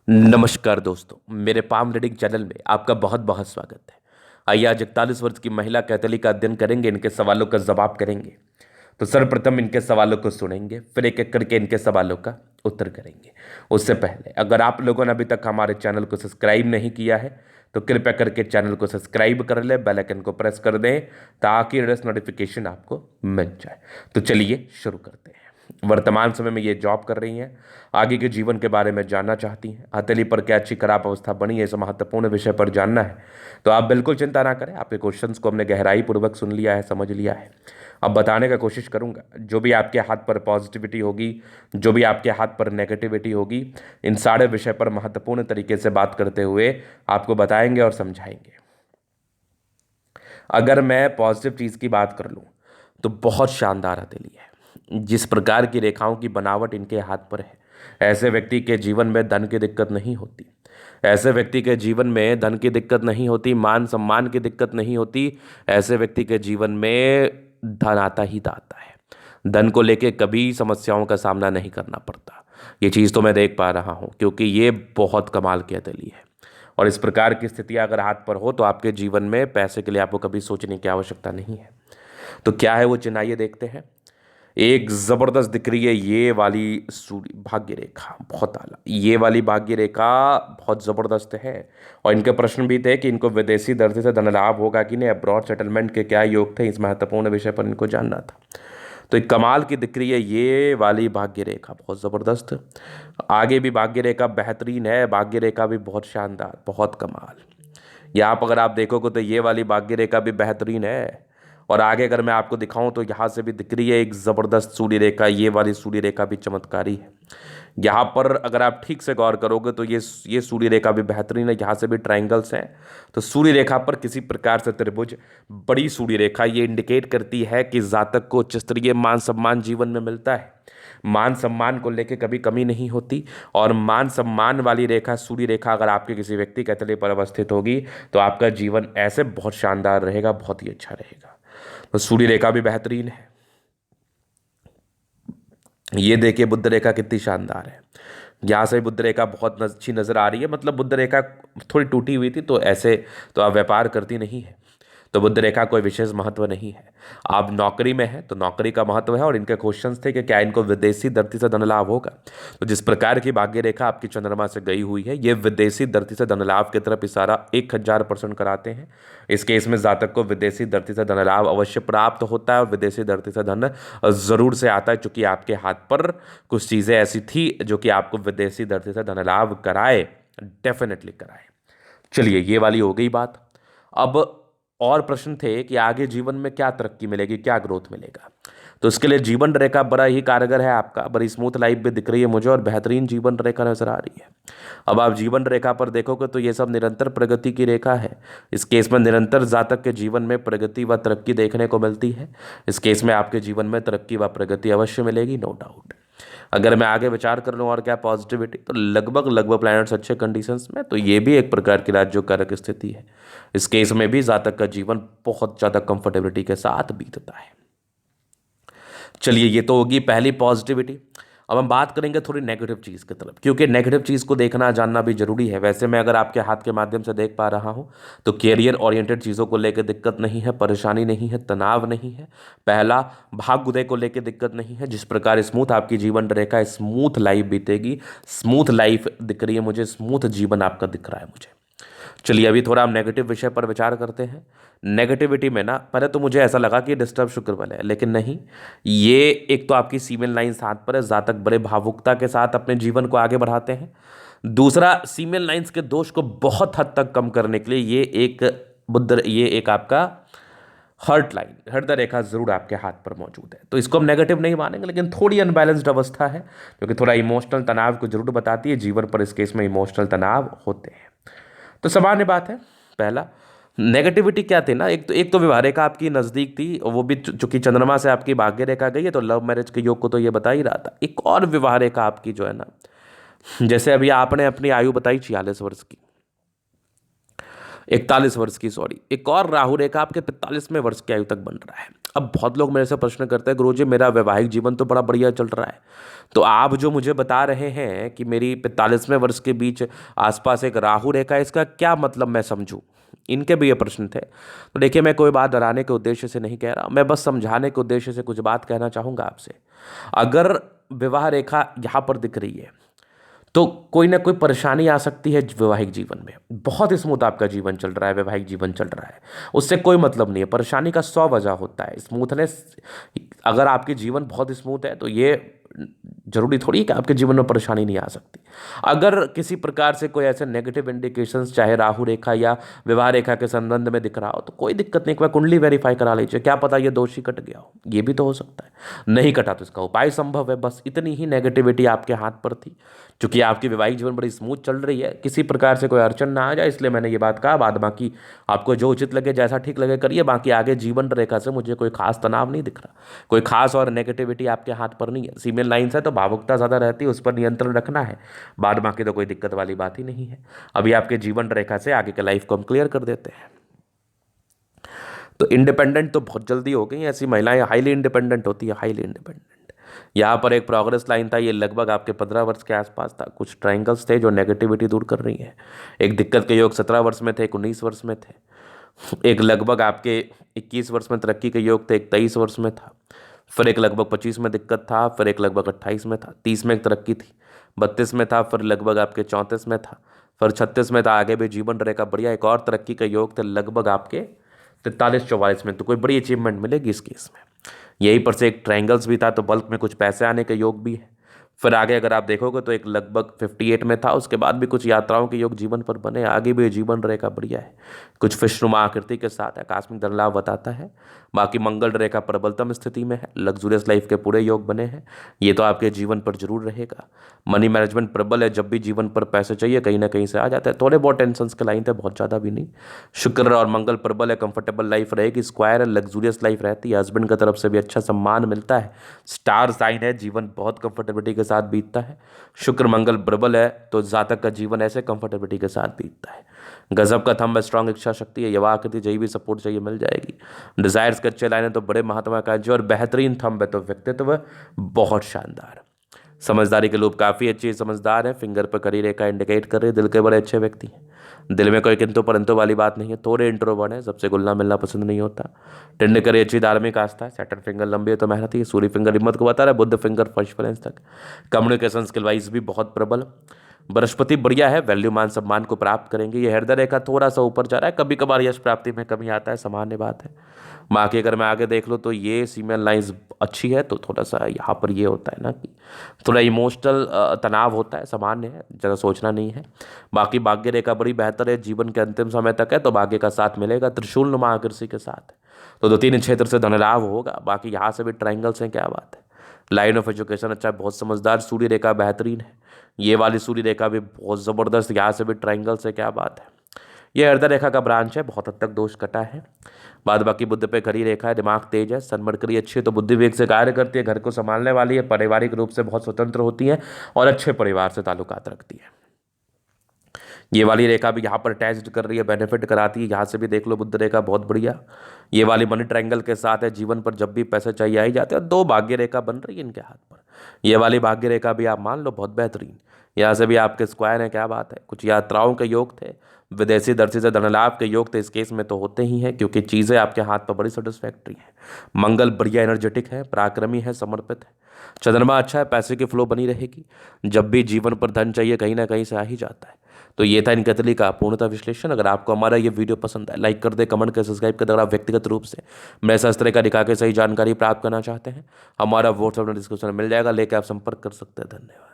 नमस्कार दोस्तों, मेरे पाम रीडिंग चैनल में आपका बहुत बहुत स्वागत है। आइए आज 41 वर्ष की महिला कैथली का अध्ययन करेंगे, इनके सवालों का जवाब करेंगे। तो सर्वप्रथम इनके सवालों को सुनेंगे, फिर एक एक करके इनके सवालों का उत्तर करेंगे। उससे पहले अगर आप लोगों ने अभी तक हमारे चैनल को सब्सक्राइब नहीं किया है तो कृपया करके चैनल को सब्सक्राइब कर ले, बेल आइकन को प्रेस कर दें ताकि लेटेस्ट नोटिफिकेशन आपको मिल जाए। तो चलिए शुरू करते हैं। वर्तमान समय में ये जॉब कर रही हैं, आगे के जीवन के बारे में जानना चाहती हैं, हथेली पर क्या अच्छी खराब अवस्था बनी है, इस महत्वपूर्ण विषय पर जानना है तो आप बिल्कुल चिंता ना करें। आपके क्वेश्चंस को हमने गहराई पूर्वक सुन लिया है, समझ लिया है। अब बताने का कोशिश करूंगा, जो भी आपके हाथ पर पॉजिटिविटी होगी, जो भी आपके हाथ पर नेगेटिविटी होगी, इन सारे विषय पर महत्वपूर्ण तरीके से बात करते हुए आपको बताएंगे और समझाएंगे। अगर मैं पॉजिटिव चीज़ की बात कर लूँ तो बहुत शानदार हथेली है। जिस प्रकार की रेखाओं की बनावट इनके हाथ पर है, ऐसे व्यक्ति के जीवन में धन की दिक्कत नहीं होती। ऐसे व्यक्ति के जीवन में धन की दिक्कत नहीं होती, मान सम्मान की दिक्कत नहीं होती। ऐसे व्यक्ति के जीवन में धन आता ही आता है। धन को लेके कभी समस्याओं का सामना नहीं करना पड़ता। ये चीज़ तो मैं देख पा रहा हूँ, क्योंकि ये बहुत कमाल की हथेली है। और इस प्रकार की स्थितियां अगर हाथ पर हो तो आपके जीवन में पैसे के लिए आपको कभी सोचने की आवश्यकता नहीं है। तो क्या है वो चिन्ह, आइए देखते हैं। एक जबरदस्त दिख रही है ये वाली सूर्य भाग्य रेखा, बहुत आला। ये वाली भाग्य रेखा बहुत जबरदस्त है। और इनके प्रश्न भी थे कि इनको विदेशी दर्जे से धन लाभ होगा कि नहीं, अब्रॉड सेटलमेंट के क्या योग थे, इस महत्वपूर्ण विषय पर इनको जानना था। तो एक कमाल की दिख रही है ये वाली भाग्य रेखा, बहुत ज़बरदस्त। आगे भी भाग्य रेखा बेहतरीन है, भाग्य रेखा भी बहुत शानदार, बहुत कमाल। यहाँ पर अगर आप देखोगे तो ये वाली भाग्य रेखा भी बेहतरीन है। और आगे अगर मैं आपको दिखाऊं तो यहाँ से भी दिख रही है एक ज़बरदस्त सूर्य रेखा, ये वाली सूर्य रेखा भी चमत्कारी है। यहाँ पर अगर आप ठीक से गौर करोगे तो ये सूर्य रेखा भी बेहतरीन है, यहाँ से भी ट्रायंगल्स हैं। तो सूर्य रेखा पर किसी प्रकार से त्रिभुज, बड़ी सूर्य रेखा, ये इंडिकेट करती है कि जातक को उच्च स्तरीय मान सम्मान जीवन में मिलता है। मान सम्मान को लेकर कभी कमी नहीं होती। और मान सम्मान वाली रेखा, सूर्य रेखा अगर आपके किसी व्यक्ति के तले पर अवस्थित होगी तो आपका जीवन ऐसे बहुत शानदार रहेगा, बहुत ही अच्छा रहेगा। तो सूर्य रेखा भी बेहतरीन है। ये देखिए बुद्ध रेखा कितनी शानदार है। यहाँ से बुद्ध रेखा बहुत अच्छी नजर आ रही है, मतलब बुद्ध रेखा थोड़ी टूटी हुई थी तो ऐसे तो आप व्यापार करती नहीं है, तो बुद्ध रेखा कोई विशेष महत्व नहीं है। आप नौकरी में है तो नौकरी का महत्व है। और इनके क्वेश्चंस थे कि क्या इनको विदेशी धरती से धन लाभ होगा। तो जिस प्रकार की भाग्य रेखा आपकी चंद्रमा से गई हुई है, ये विदेशी धरती से धन लाभ की तरफ इशारा 1000% कराते हैं। इस केस में जातक को विदेशी धरती से धन लाभ अवश्य प्राप्त होता है और विदेशी धरती से धन जरूर से आता है, चूंकि आपके हाथ पर कुछ चीज़ें ऐसी थी जो कि आपको विदेशी धरती से धन लाभ कराए, डेफिनेटली कराए। चलिए ये वाली हो गई बात। अब और प्रश्न थे कि आगे जीवन में क्या तरक्की मिलेगी, क्या ग्रोथ मिलेगा। तो इसके लिए जीवन रेखा बड़ा ही कारगर है आपका, बड़ी स्मूथ लाइफ भी दिख रही है मुझे और बेहतरीन जीवन रेखा नजर आ रही है। अब आप जीवन रेखा पर देखोगे तो ये सब निरंतर प्रगति की रेखा है। इस केस में निरंतर जातक के जीवन में प्रगति व तरक्की देखने को मिलती है। इस केस में आपके जीवन में तरक्की व प्रगति अवश्य मिलेगी, नो डाउट। अगर मैं आगे विचार कर लूँ और क्या पॉजिटिविटी, तो लगभग लगभग प्लैनेट्स अच्छे कंडीशंस में, तो ये भी एक प्रकार की राज्यों कारक स्थिति है। इस केस में भी जातक का जीवन बहुत ज़्यादा कंफर्टेबिलिटी के साथ बीतता है। चलिए ये तो होगी पहली पॉजिटिविटी। अब हम बात करेंगे थोड़ी नेगेटिव चीज़ की तरफ, क्योंकि नेगेटिव चीज़ को देखना जानना भी जरूरी है। वैसे मैं अगर आपके हाथ के माध्यम से देख पा रहा हूँ तो कैरियर ओरिएंटेड चीज़ों को लेकर दिक्कत नहीं है, परेशानी नहीं है, तनाव नहीं है। पहला, भाग्य उदय को लेकर दिक्कत नहीं है। जिस प्रकार स्मूथ आपकी जीवन रेखा, स्मूथ लाइफ बीतेगी, स्मूथ लाइफ दिख रही है मुझे, स्मूथ जीवन आपका दिख रहा है मुझे। चलिए अभी थोड़ा हम नेगेटिव विषय पर विचार करते हैं। नेगेटिविटी में ना पहले तो मुझे ऐसा लगा कि डिस्टर्ब शुक्र बल है, लेकिन नहीं। ये एक तो आपकी फीमेल लाइन्स हाथ पर है, जातक बड़े भावुकता के साथ अपने जीवन को आगे बढ़ाते हैं। दूसरा, फीमेल लाइन्स के दोष को बहुत हद तक कम करने के लिए ये एक आपका हर्ट लाइन, हृदय रेखा जरूर आपके हाथ पर मौजूद है। तो इसको हम नेगेटिव नहीं मानेंगे, लेकिन थोड़ी अनबैलेंस्ड अवस्था है जो कि थोड़ा इमोशनल तनाव को जरूर बताती है। जीवन पर इस केस में इमोशनल तनाव होते हैं, तो सामान्य बात है। पहला, नेगेटिविटी क्या थी ना, एक तो विवाह रेखा आपकी नज़दीक थी, और वो भी चूंकि चंद्रमा से आपकी भाग्य रेखा गई है तो लव मैरिज के योग को तो ये बता ही रहा था। एक और विवाह रेखा आपकी जो है ना, जैसे अभी आपने अपनी आयु बताई 46 वर्ष की, 41 वर्ष की, सॉरी, एक और राहु रेखा आपके 45वें वर्ष की आयु तक बन रहा है। अब बहुत लोग मेरे से प्रश्न करते हैं, गुरुजी मेरा वैवाहिक जीवन तो बड़ा बढ़िया चल रहा है, तो आप जो मुझे बता रहे हैं कि मेरी 45वें वर्ष के बीच आसपास एक राहु रेखा है, इसका क्या मतलब मैं समझूं? इनके भी ये प्रश्न थे। तो देखिए, मैं कोई बात डराने के उद्देश्य से नहीं कह रहा, मैं बस समझाने के उद्देश्य से कुछ बात कहना चाहूँगा आपसे। अगर विवाह रेखा यहाँ पर दिख रही है तो कोई ना कोई परेशानी आ सकती है वैवाहिक जीवन में। बहुत स्मूथ आपका जीवन चल रहा है, वैवाहिक जीवन चल रहा है, उससे कोई मतलब नहीं है। परेशानी का 100 वजह होता है। स्मूथनेस, अगर आपके जीवन बहुत स्मूथ है तो ये जरूरी थोड़ी है कि आपके जीवन में परेशानी नहीं आ सकती। अगर किसी प्रकार से कोई ऐसे नेगेटिव इंडिकेशंस, चाहे राहु रेखा या विवाह रेखा के संबंध में दिख रहा हो, तो कोई दिक्कत नहीं, एक बार कुंडली वेरीफाई करा लीजिए, क्या पता ये दोष ही कट गया हो, ये भी तो हो सकता है। नहीं कटा तो इसका उपाय संभव है। बस इतनी ही नेगेटिविटी आपके हाथ पर थी। चूंकि आपकी वैवाहिक जीवन बड़ी स्मूथ चल रही है, किसी प्रकार से कोई अड़चन ना आ जाए, इसलिए मैंने ये बात कहा। बाद बाकी आपको जो उचित लगे, जैसा ठीक लगे करिए। बाकी आगे जीवन रेखा से मुझे कोई खास तनाव नहीं दिख रहा, कोई खास और नेगेटिविटी आपके हाथ पर नहीं है। फीमेल लाइन्स है तो भावुकता ज़्यादा रहती है, उस पर नियंत्रण रखना है। बाद बाकी तो कोई दिक्कत वाली बात ही नहीं है। अभी आपके जीवन रेखा से आगे के लाइफ को हम क्लियर कर देते हैं। तो इंडिपेंडेंट तो बहुत जल्दी हो गई। ऐसी महिलाएं हाईली इंडिपेंडेंट होती है, हाईली इंडिपेंडेंट। यहाँ पर एक प्रोग्रेस लाइन था, ये लगभग आपके 15 वर्ष के आसपास था। कुछ ट्रायंगल्स थे जो नेगेटिविटी दूर कर रही है। एक दिक्कत के योग 17 वर्ष में थे, एक 19 वर्ष में थे, एक लगभग आपके 21 वर्ष में तरक्की के योग थे, एक 23 वर्ष में था, फिर एक लगभग 25 में दिक्कत था, फिर एक लगभग 28 में था, 30 में एक तरक्की थी, 32 में था, फिर लगभग आपके 34 में था, फिर 36 में था। आगे भी जीवन रेखा बढ़िया, एक और तरक्की के योग थे लगभग आपके 43-44 में। तो कोई बड़ी अचीवमेंट मिलेगी इस केस में। यहीं पर से एक ट्रायंगल्स भी था, तो बल्क में कुछ पैसे आने के योग भी है। फिर आगे अगर आप देखोगे तो एक लगभग 58 में था, उसके बाद भी कुछ यात्राओं के योग जीवन पर बने। आगे भी जीवन रेखा बढ़िया है, कुछ फिशनुमा आकृति के साथ आकस्मिक धन लाभ बताता है। बाकी मंगल रेखा प्रबलतम स्थिति में है, लग्जूरियस लाइफ के पूरे योग बने हैं। ये तो आपके जीवन पर जरूर रहेगा। मनी मैनेजमेंट प्रबल है, जब भी जीवन पर पैसे चाहिए कहीं ना कहीं से आ जाता है। थोड़े बहुत टेंशन के लाइन थे, बहुत ज़्यादा भी नहीं। शुक्र और मंगल प्रबल है, कंफर्टेबल लाइफ रहेगी, स्क्वायर है, लग्जूरियस लाइफ रहती है, हस्बैंड की तरफ से भी अच्छा सम्मान मिलता है, स्टार साइन है, जीवन बहुत कंफर्टेबिलिटी के साथ बीतता है। शुक्र मंगल प्रबल है तो जातक का जीवन ऐसे कंफर्टेबिलिटी के साथ बीतता है। गजब का थंब है, स्ट्रांग इच्छा शक्ति है, युवा आकृति, जही भी सपोर्ट चाहिए मिल जाएगी। डिजायर्स के अच्छे लाइन है तो बड़े महात्माकांक्षी, और बेहतरीन थंब है तो व्यक्तित्व बहुत शानदार। समझदारी के लोग काफ़ी अच्छी समझदार हैं। फिंगर पर करी रेखा इंडिकेट कर रही है, दिल के बड़े अच्छे व्यक्ति हैं। दिल में कोई किंतु परंतु वाली बात नहीं है। थोड़े इंट्रोवर्ट है, सबसे घुलना मिलना पसंद नहीं होता। टिंड करी अच्छी धार्मिक आस्था है। सैटर्न फिंगर लंबी है तो मेहनती है। सूर्य फिंगर हिम्मत को बता रहा है। बुद्ध फिंगर फर्स्ट फ्रेंस तक। कम्युनिकेशन स्किल वाइज भी बहुत प्रबल। बृहस्पति बढ़िया है, वैल्यू मान सम्मान को प्राप्त करेंगे। ये हृदय रेखा थोड़ा सा ऊपर जा रहा है, कभी कभार यश प्राप्ति में कमी आता है, सामान्य बात है। बाकी अगर मैं आगे देख लूँ तो ये सीमेन लाइन्स अच्छी है, तो थोड़ा सा यहाँ पर ये होता है ना कि थोड़ा इमोशनल तनाव होता है, सामान्य है, ज़्यादा सोचना नहीं है। बाकी भाग्य रेखा बड़ी बेहतर है, जीवन के अंतिम समय तक है तो भाग्य का साथ मिलेगा, त्रिशूल नुमा आकृति के साथ है, तो 2-3 क्षेत्र से धन लाभ होगा। बाकी यहाँ से भी ट्रायंगल्स हैं, क्या बात है। लाइन ऑफ एजुकेशन अच्छा है, बहुत समझदार। सूर्य रेखा बेहतरीन है, ये वाली सूर्य रेखा भी बहुत ज़बरदस्त, यहाँ से भी ट्रायंगल्स है, क्या बात है। ये हृदय रेखा का ब्रांच है, बहुत हद तक दोष कटा है। बाद बाकी बुद्ध पे खरी रेखा है, दिमाग तेज है, सनमरकरी अच्छी है तो बुद्धि वेग से कार्य करती है, घर को संभालने वाली है, पारिवारिक रूप से बहुत स्वतंत्र होती है और अच्छे परिवार से ताल्लुकात रखती है। ये वाली रेखा भी यहाँ पर अटैच्ड कर रही है, बेनिफिट कराती है। यहाँ से भी देख लो बुद्ध रेखा बहुत बढ़िया। ये वाली मनी ट्रायंगल के साथ है, जीवन पर जब भी पैसे चाहिए आ ही जाते हैं। 2 भाग्य रेखा बन रही है इनके हाथ पर। ये वाली भाग्य रेखा भी आप मान लो बहुत बेहतरीन। यहाँ से भी आपके स्क्वायर है, क्या बात है। कुछ यात्राओं के योग थे, विदेशी दर्शी से धन लाभ के योग थे, इस केस में तो होते ही हैं क्योंकि चीज़ें आपके हाथ पर बड़ी सेटिस्फैक्ट्री हैं। मंगल बढ़िया एनर्जेटिक है, पराक्रमी है, समर्पित है। चंद्रमा अच्छा है, पैसे की फ्लो बनी रहेगी। जब भी जीवन पर धन चाहिए कहीं ना कहीं से आ ही जाता है। तो ये था इन कतली का पूर्णतः विश्लेषण। अगर आपको हमारा ये वीडियो पसंद है, लाइक कर दे, कमेंट कर, सब्सक्राइब कर दे। अगर आप व्यक्तिगत रूप से मेरे शास्त्र का दिखा के सही जानकारी प्राप्त करना चाहते हैं, हमारा व्हाट्सएप डिस्क्रिप्शन में मिल जाएगा, लेकर आप संपर्क कर सकते हैं। धन्यवाद।